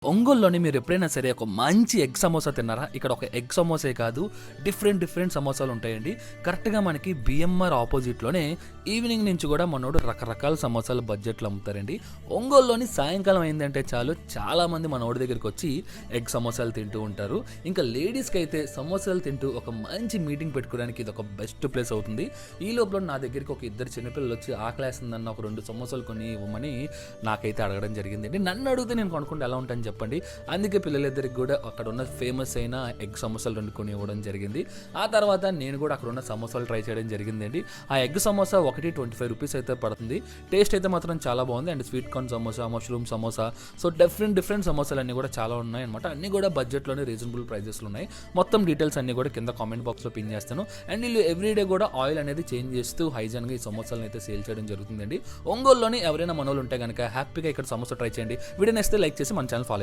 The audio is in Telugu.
ఒంగోలులోని మీరు ఎప్పుడైనా సరే ఒక మంచి ఎగ్ సమోసా తిన్నారా? ఇక్కడ ఒక ఎగ్ సమోసే కాదు, డిఫరెంట్ సమోసాలు ఉంటాయండి. కరెక్ట్‌గా మనకి బిఎంఆర్ ఆపోజిట్‌లోనే ఈవినింగ్ నుంచి కూడా మనోడు రకరకాల సమోసాలు బడ్జెట్‌లో అమ్ముతారండి. ఒంగోలులోని సాయంకాలం అయిందంటే చాలు చాలామంది మనోడి దగ్గరికి వచ్చి ఎగ్ సమోసాలు తింటూ ఉంటారు. ఇంకా లేడీస్‌కి అయితే సమోసాలు తింటూ ఒక మంచి మీటింగ్ పెట్టుకోవడానికి ఇది ఒక బెస్ట్ ప్లేస్ అవుతుంది. ఈ లోపల నా దగ్గరికి ఒక ఇద్దరు చిన్నపిల్లలు వచ్చి ఆకలేస్తుందన్న ఒక 2 సమోసాలు కొని ఇవ్వమని నాకైతే అడగడం జరిగిందండి. నన్ను అడిగితే నేను కొనుక్కుంటే ఎలా ఉంటాను చెప్పండి. అందుకే పిల్లలిద్దరికి కూడా అక్కడ ఉన్న ఫేమస్ అయిన ఎగ్ సమోసాలు 2 కొని ఇవ్వడం జరిగింది. ఆ తర్వాత నేను కూడా అక్కడ ఉన్న సమోసాలు ట్రై చేయడం జరిగిందండి. ఆ ఎగ్ సమోసా ఒకటి 25 రూపీస్ అయితే పడుతుంది. టేస్ట్ అయితే మాత్రం చాలా బాగుంది. And sweet corn samosa, mushroom samosa, so different సమోసాలు అన్నీ కూడా చాలా ఉన్నాయి అనమాట. అన్నీ కూడా బడ్జెట్లోనే రీజనబుల్ ప్రైజెస్లో ఉన్నాయి. మొత్తం డీటెయిల్స్ అన్నీ కూడా కింద కామెంట్ బాక్స్లో పిన్ చేస్తాను. అండ్ వీళ్ళు ఎవ్రీడే కూడా ఆయిల్ అనేది చేంజ్ చేస్తూ హైజాన్గా ఈ సమోసాలను అయితే సేల్ చేయడం జరుగుతుందండి. ఒంగోలులోని ఎవరైనా మనోళ్ళు ఉంటే కనుక హ్యాపీగా ఇక్కడ సమోసా ట్రై చేయండి. వీడియో నచ్చితే లైక్ చేసి మన ఛానల్ ఫాలో